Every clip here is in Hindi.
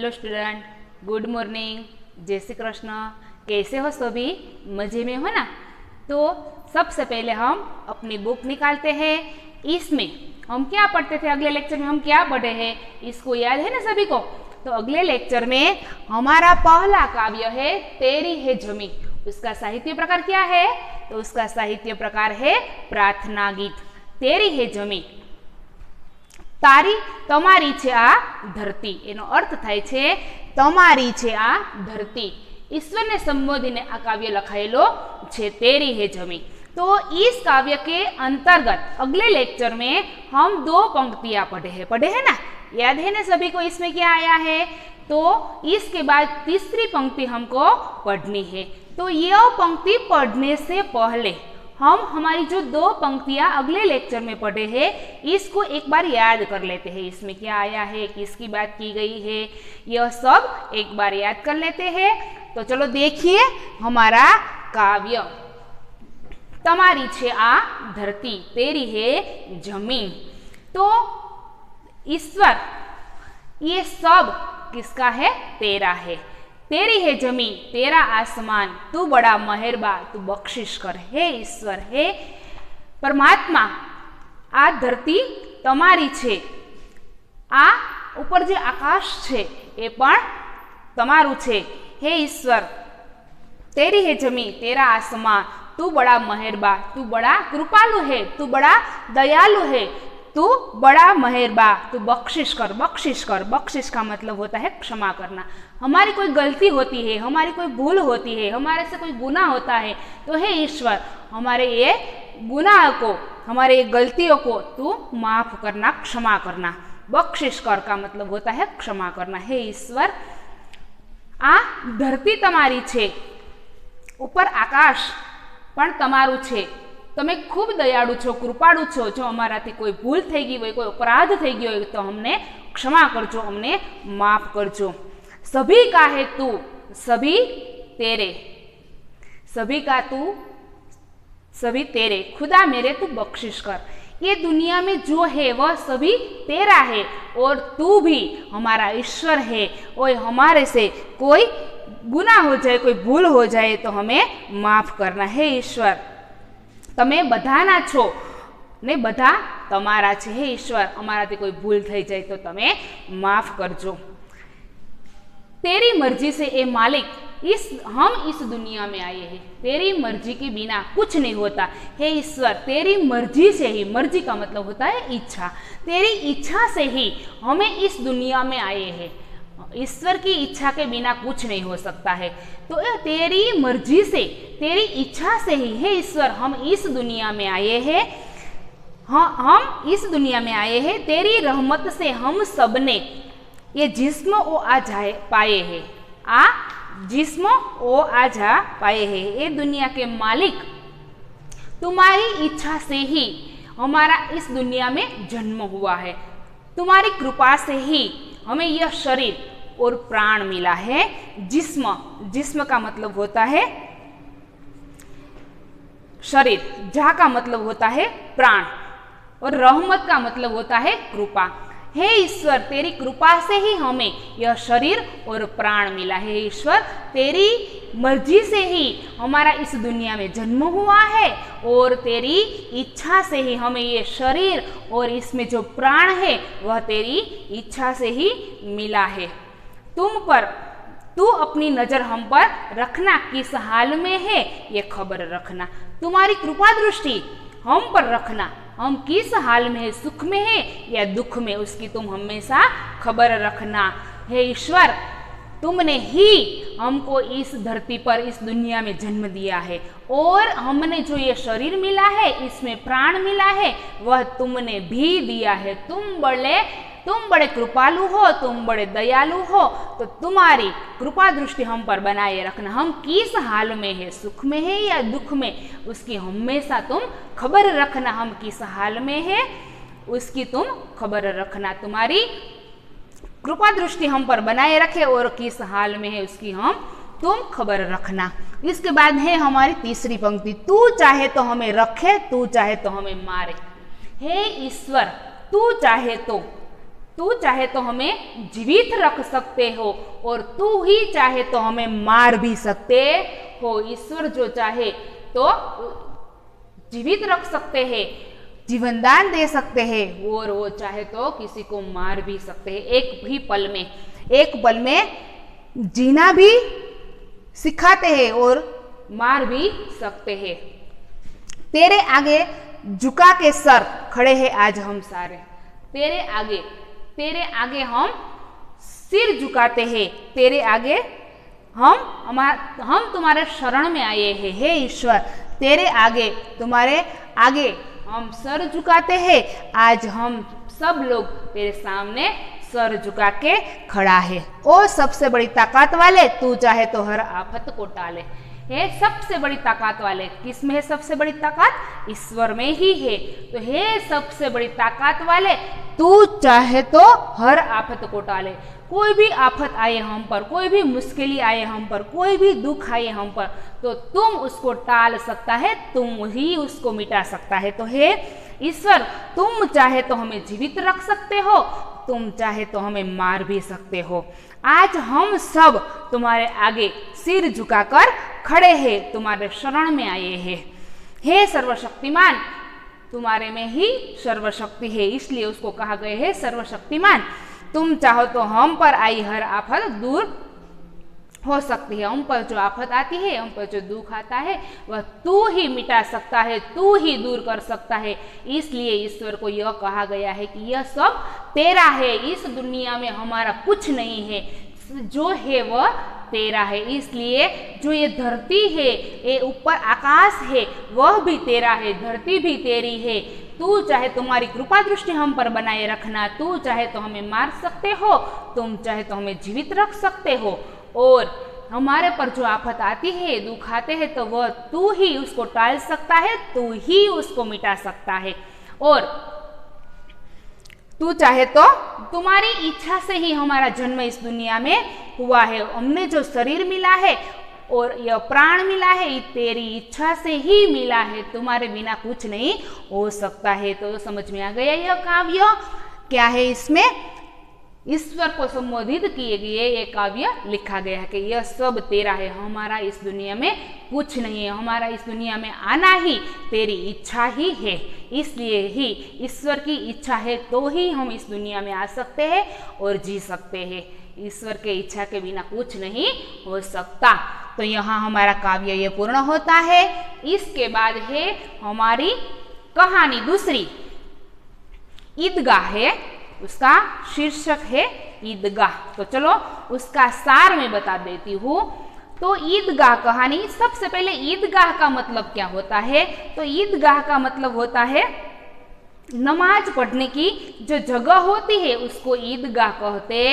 हेलो स्टूडेंट, गुड मॉर्निंग, जय श्री कृष्ण। कैसे हो सभी? मजे में हो ना? तो सबसे पहले हम अपनी बुक निकालते हैं। इसमें हम क्या पढ़ते थे? अगले लेक्चर में हम क्या पढ़े हैं इसको याद है ना सभी को? तो अगले लेक्चर में हमारा पहला काव्य है तेरी है जमी। उसका साहित्य प्रकार क्या है? तो उसका साहित्य प्रकार है प्रार्थना गीत। तेरी है जमी, तारी तमारी छे आ धरती, एनो अर्थ थाय छे तमारी छे आ धरती। ईश्वर ने संबोधीने आ काव्य लखायेलो छे तेरी है जमी। तो इस काव्य के अंतर्गत अगले लेक्चर में हम दो पंक्तियां पढ़े हैं ना? याद है ना सभी को इसमें क्या आया है? तो इसके बाद तीसरी पंक्ति हमको पढ़नी है। तो यह पंक्ति पढ़ने से पहले हम हमारी जो दो पंक्तियां अगले लेक्चर में पढ़े हैं इसको एक बार याद कर लेते हैं। इसमें क्या आया है, किसकी बात की गई है, यह सब एक बार याद कर लेते हैं। तो चलो देखिए हमारा काव्य। तमारी छे आ धरती, तेरी है जमीन। तो ईश्वर, ये सब किसका है? तेरा है। तेरी है जमी, तेरा आसमान, तू बड़ा मेहरबा, तू बख्शिश कर। हे ईश्वर, हे परमात्मा, आ धरती तमारी छे, आ ऊपर जे आकाश छे ए पण तमारू छे। हे ईश्वर, तेरी है जमी, तेरा आसमान, तू बड़ा मेहरबा, तू बड़ा कृपालु है, तू बड़ा दयालु है, तू बड़ा मेहरबा, तू बख्शिश कर। बख्शिश कर, बख्शिश का मतलब होता है क्षमा करना। हमारी कोई गलती होती है, हमारी कोई भूल होती है, हमारे से कोई गुनाह होता है, तो हे ईश्वर, हमारे ये गुनाह को, हमारे ये गलतियों को तू माफ करना, क्षमा करना। बख्शिश कर का मतलब होता है क्षमा करना। हे ईश्वर, आ धरती तमारी छे, ऊपर आकाश पण तमारू छे। તમે ખૂબ દયાળુ છો, કૃપાળુ છો। જો અમારાથી કોઈ ભૂલ થઈ ગઈ હોય, કોઈ અપરાધ થઈ ગયો હોય તો અમને ક્ષમા કરજો, અમને માફ કરજો। सभी का है तू, सभी तेरे, सभी का तू, सभी तेरे, खुदा मेरे तू बख्शिश कर। ये दुनिया में जो है वह सभी तेरा है और तू भी हमारा ईश्वर है। और हमारे से कोई गुनाह हो जाए, कोई भूल हो जाए तो हमें माफ करना। है ईश्वर, તમે બધાના છો ને બધા તમારા છે। હે ઈશ્વર, અમારાથી કોઈ ભૂલ થઈ જાય તો તમે માફ કરજો। तेरी मर्जी से ए मालिक, हम इस दुनिया में आए हैं, तेरी मर्जी के बिना कुछ नहीं होता। हे ईश्वर, तेरी मर्जी से ही, मर्जी का मतलब होता है इच्छा, तेरी इच्छा से ही हमें इस दुनिया में आए हैं। ईश्वर की इच्छा के बिना कुछ नहीं हो सकता है। तो तेरी मर्जी से, तेरी इच्छा से ही है ईश्वर हम इस दुनिया में आए हैं। हम इस दुनिया में आए हैं, तेरी रहमत से हम सबने ये जिस्म ओ आ जाए पाए हैं। आ जिस्म ओ आ जा पाए हैं। ये दुनिया के मालिक, तुम्हारी इच्छा से ही हमारा इस दुनिया में जन्म हुआ है। तुम्हारी कृपा से ही हमें यह शरीर और प्राण मिला है। जिस्म, जिस्म का मतलब होता है शरीर, जा का मतलब होता है प्राण और रहमत का मतलब होता है कृपा। हे ईश्वर, तेरी कृपा से ही हमें यह शरीर और प्राण मिला है। ईश्वर, तेरी मर्जी से ही हमारा इस दुनिया में जन्म हुआ है और तेरी इच्छा से ही हमें ये शरीर और इसमें जो प्राण है वह तेरी इच्छा से ही मिला है। तुम पर, तू अपनी नजर हम पर रखना, किस हाल में है ये खबर रखना। तुम्हारी कृपा दृष्टि हम पर रखना, हम किस हाल में है, सुख में है या दुख में, उसकी तुम हमेशा खबर रखना। हे ईश्वर, तुमने ही हमको इस धरती पर, इस दुनिया में जन्म दिया है और हमने जो ये शरीर मिला है, इसमें प्राण मिला है, वह तुमने भी दिया है। तुम बड़े कृपालु हो, तुम बड़े दयालु हो, तो तुम्हारी कृपा दृष्टि हम पर बनाए रखना। हम किस हाल में है, सुख में है या दुख में, उसकी हमेशा तुम खबर रखना। हम किस हाल में है उसकी तुम खबर रखना। तुम्हारी कृपा दृष्टि हम पर बनाए रखे और किस हाल में है उसकी तुम खबर रखना। इसके बाद है हमारी तीसरी पंक्ति, तू चाहे तो हमें रखे, तू चाहे तो हमें मारे। हे ईश्वर, तू चाहे तो, तू चाहे तो हमें जीवित रख सकते हो और तू ही चाहे तो हमें मार भी सकते हो। ईश्वर जो चाहे तो जीवित रख सकते हैं, जीवन दान दे सकते हैं और वो चाहे तो किसी को मार भी सकते हैं। एक पल में जीना भी सिखाते हैं और मार भी सकते हैं। तेरे आगे झुका के सर खड़े हैं आज हम सारे, तेरे आगे हम सिर झुकाते हैं, तेरे आगे हम तुम्हारे शरण में आए हैं। हे ईश्वर, तेरे आगे, तुम्हारे आगे हम सर झुकाते हैं। आज हम सब लोग तेरे सामने सर झुका के खड़ा है। ओ सबसे बड़ी ताकत वाले, तू चाहे तो हर आफत को टाले। है सबसे बड़ी ताकत वाले, किस में है सबसे बड़ी ताकत? ईश्वर में ही है। तो हे सबसे बड़ी ताकत वाले, तू चाहे तो हर आफत को टाले। कोई भी आफत आए हम पर, कोई भी मुश्किल आए हम पर, कोई भी दुख आए हम पर, तो तुम उसको टाल सकता है, तुम ही उसको मिटा सकता है। तो हे ईश्वर, तुम चाहे तो हमें जीवित रख सकते हो, तुम चाहे तो हमें मार भी सकते हो। आज हम सब तुम्हारे आगे सिर झुकाकर खड़े हैं, तुम्हारे शरण में आए हैं। हे सर्वशक्तिमान, तुम्हारे में ही सर्वशक्ति है, इसलिए उसको कहा गया है सर्वशक्तिमान। तुम चाहो तो हम पर आई हर आफत दूर हो सकती है। हम पर जो आफत आती है, हम पर जो दुख आता है, वह तू ही मिटा सकता है, तू ही दूर कर सकता है। इसलिए ईश्वर को यह कहा गया है कि यह सब तेरा है, इस दुनिया में हमारा कुछ नहीं है, जो है वह तेरा है। इसलिए जो ये धरती है, ये ऊपर आकाश है, वह भी तेरा है, धरती भी तेरी है। तू चाहे तुम्हारी कृपा दृष्टि हम पर बनाए रखना, तू चाहे तो हमें मार सकते हो, तुम चाहे तो हमें जीवित रख सकते हो। और हमारे पर जो आफत आती है, दुख आते हैं, तो वह तू ही उसको टाल सकता है, तू ही उसको मिटा सकता है। और तू चाहे तो तुम्हारी इच्छा से ही हमारा जन्म इस दुनिया में हुआ है। हमने जो शरीर मिला है और यह प्राण मिला है, ये तेरी इच्छा से ही मिला है, तुम्हारे बिना कुछ नहीं हो सकता है। तो समझ में आ गया यह काव्य क्या है? इसमें ईश्वर को संबोधित किए गए ये काव्य लिखा गया है कि यह सब तेरा है, हमारा इस दुनिया में कुछ नहीं है, हमारा इस दुनिया में आना ही तेरी इच्छा ही है। इसलिए ही ईश्वर की इच्छा है तो ही हम इस दुनिया में आ सकते हैं और जी सकते हैं। ईश्वर के इच्छा के बिना कुछ नहीं हो सकता। तो यहाँ हमारा काव्य ये पूर्ण होता है। इसके बाद है हमारी कहानी दूसरी, ईदगाह है, उसका शीर्षक है ईदगाह। तो चलो उसका सार मैं बता देती हूँ। तो ईदगाह कहानी, सबसे पहले ईदगाह का मतलब क्या होता है? तो ईदगाह का मतलब होता है नमाज पढ़ने की जो जगह होती है उसको ईदगाह कहते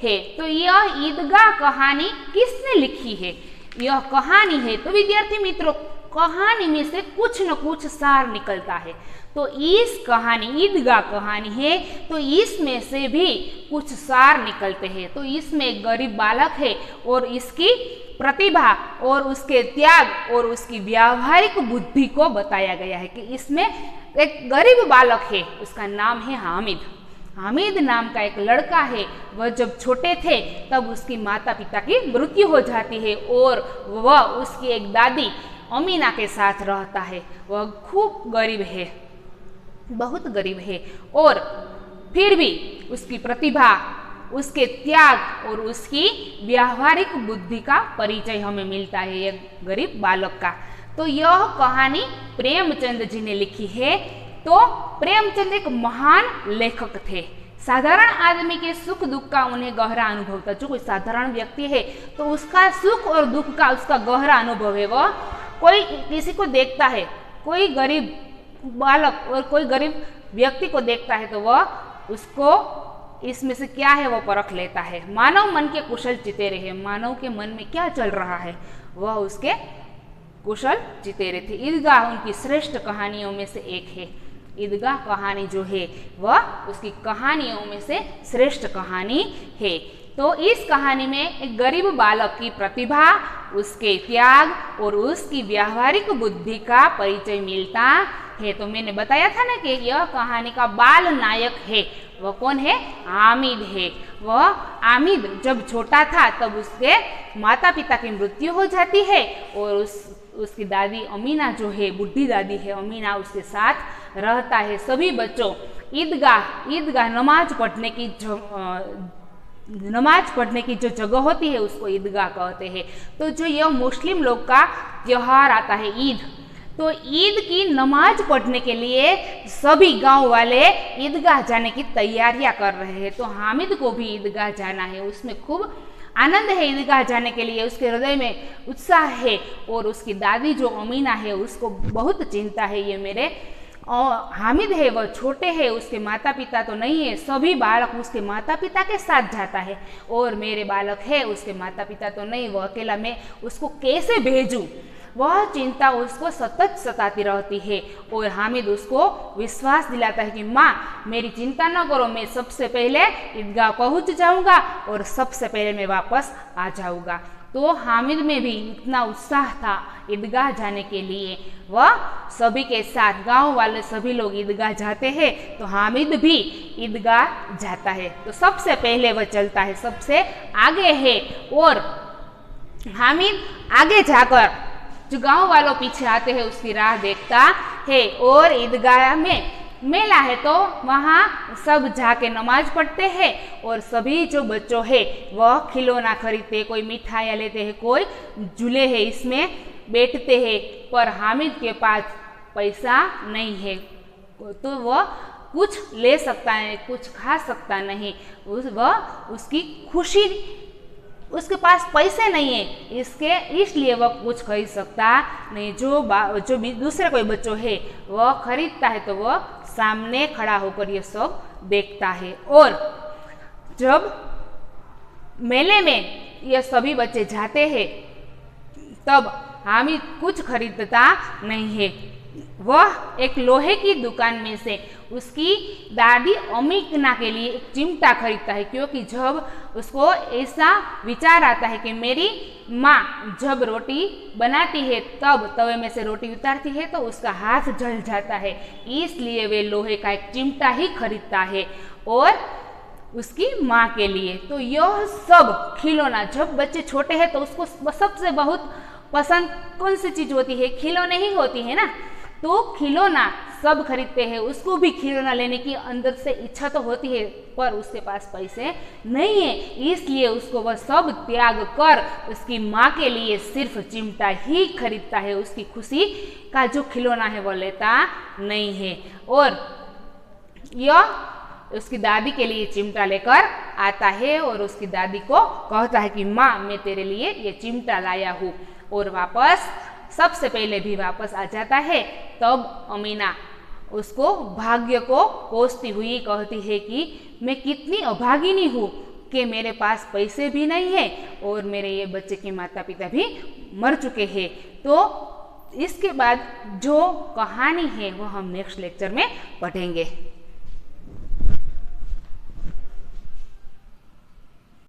हैं। तो यह ईदगाह कहानी किसने लिखी है? यह कहानी है। तो विद्यार्थी मित्रों, कहानी में से कुछ न कुछ सार निकलता है। तो इस कहानी, ईदगाह कहानी है, तो इसमें से भी कुछ सार निकलते हैं। तो इसमें एक गरीब बालक है और इसकी प्रतिभा और उसके त्याग और उसकी व्यावहारिक बुद्धि को बताया गया है कि इसमें एक गरीब बालक है, उसका नाम है हामिद। हामिद नाम का एक लड़का है। वह जब छोटे थे तब उसकी माता पिता की मृत्यु हो जाती है और वह उसकी एक दादी अमीना के साथ रहता है। वह खूब गरीब है, बहुत गरीब है, और फिर भी उसकी प्रतिभा, उसके त्याग और उसकी व्यावहारिक बुद्धि का परिचय हमें मिलता है ये गरीब बालक का। तो यह कहानी प्रेमचंद जी ने लिखी है। तो प्रेमचंद एक महान लेखक थे। साधारण आदमी के सुख दुख का उन्हें गहरा अनुभव था। जो कोई साधारण व्यक्ति है तो उसका सुख और दुख का उसका गहरा अनुभव है। वह कोई किसी को देखता है, कोई गरीब बालक और कोई गरीब व्यक्ति को देखता है तो वह उसको इसमें से क्या है वो परख लेता है। मानव मन के कुशल चितेरे हैं, मानव के मन में क्या चल रहा है वह उसके कुशल चितेरे थे। ईदगाह उनकी श्रेष्ठ कहानियों में से एक है। ईदगाह कहानी जो है वह उसकी कहानियों में से श्रेष्ठ कहानी है। तो इस कहानी में एक गरीब बालक की प्रतिभा, उसके त्याग और उसकी व्यावहारिक बुद्धि का परिचय मिलता है। तो मैंने बताया था ना कि यह कहानी का बाल नायक है, वह कौन है? हामिद है। वह हामिद जब छोटा था तब उसके माता पिता की मृत्यु हो जाती है और उसकी दादी अमीना जो है, बुढ़ी दादी है अमीना, उसके साथ रहता है। सभी बच्चों ईदगाह नमाज पढ़ने की जो जगह होती है उसको ईदगाह कहते हैं। तो जो यह मुस्लिम लोग का त्योहार आता है ईद, तो ईद की नमाज पढ़ने के लिए सभी गांव वाले ईदगाह जाने की तैयारियां कर रहे हैं। तो हामिद को भी ईदगाह जाना है, उसमें खूब आनंद है ईदगाह जाने के लिए, उसके हृदय में उत्साह है। और उसकी दादी जो अमीना है उसको बहुत चिंता है, ये मेरे हामिद है वह छोटे हैं, उसके माता पिता तो नहीं है, सभी बालक उसके माता पिता के साथ जाता है और मेरे बालक है उसके माता पिता तो नहीं, वह अकेला, मैं उसको कैसे भेजूं? वह चिंता उसको सतत सताती रहती है। और हामिद उसको विश्वास दिलाता है कि माँ मेरी चिंता न करो, मैं सबसे पहले ईदगाह पहुँच जाऊँगा और सबसे पहले मैं वापस आ जाऊँगा। तो हामिद में भी इतना उत्साह था ईदगाह जाने के लिए, वह सभी के साथ, गांव वाले सभी लोग ईदगाह जाते हैं तो हामिद भी ईदगाह जाता है। तो सबसे पहले वह चलता है, सबसे आगे है और हामिद आगे जाकर जो गांव वालों पीछे आते हैं उसकी राह देखता है। और ईदगाह में मेला है तो वहाँ सब जाके नमाज पढ़ते हैं और सभी जो बच्चों है वह खिलौना खरीदते, कोई मिठाइयाँ लेते हैं, कोई झूले हैं इसमें बैठते हैं। पर हामिद के पास पैसा नहीं है तो वह कुछ ले सकता है, कुछ खा सकता नहीं। वह उसकी खुशी, उसके पास पैसे नहीं है इसलिए वह कुछ खरीद सकता नहीं। जो दूसरे कोई बच्चों है वह खरीदता है तो वह सामने खड़ा होकर ये सब देखता है। और जब मेले में ये सभी बच्चे जाते हैं तब हामिद कुछ खरीदता नहीं है। वह एक लोहे की दुकान में से उसकी दादी अमीना के लिए एक चिमटा खरीदता है, क्योंकि जब उसको ऐसा विचार आता है कि मेरी माँ जब रोटी बनाती है तब तवे में से रोटी उतारती है तो उसका हाथ जल जाता है, इसलिए वे लोहे का एक चिमटा ही खरीदता है और उसकी माँ के लिए। तो यह सब खिलौना, जब बच्चे छोटे हैं तो उसको सबसे बहुत पसंद कौन सी चीज़ होती है? खिलौने ही होती है ना। तो खिलौना सब खरीदते हैं, उसको भी खिलौना लेने की अंदर से इच्छा तो होती है पर उसके पास पैसे नहीं है, इसलिए उसको वह सब त्याग कर उसकी माँ के लिए सिर्फ चिमटा ही खरीदता है। उसकी खुशी का जो खिलौना है वह लेता नहीं है। और यह उसकी दादी के लिए चिमटा लेकर आता है और उसकी दादी को कहता है कि माँ मैं तेरे लिए ये चिमटा लाया हूँ। और वापस सबसे पहले भी वापस आ जाता है। तब अमीना उसको भाग्य को कोसती हुई कहती है कि मैं कितनी अभागिनी हूँ कि मेरे पास पैसे भी नहीं है और मेरे ये बच्चे के माता पिता भी मर चुके हैं। तो इसके बाद जो कहानी है वो हम नेक्स्ट लेक्चर में पढ़ेंगे।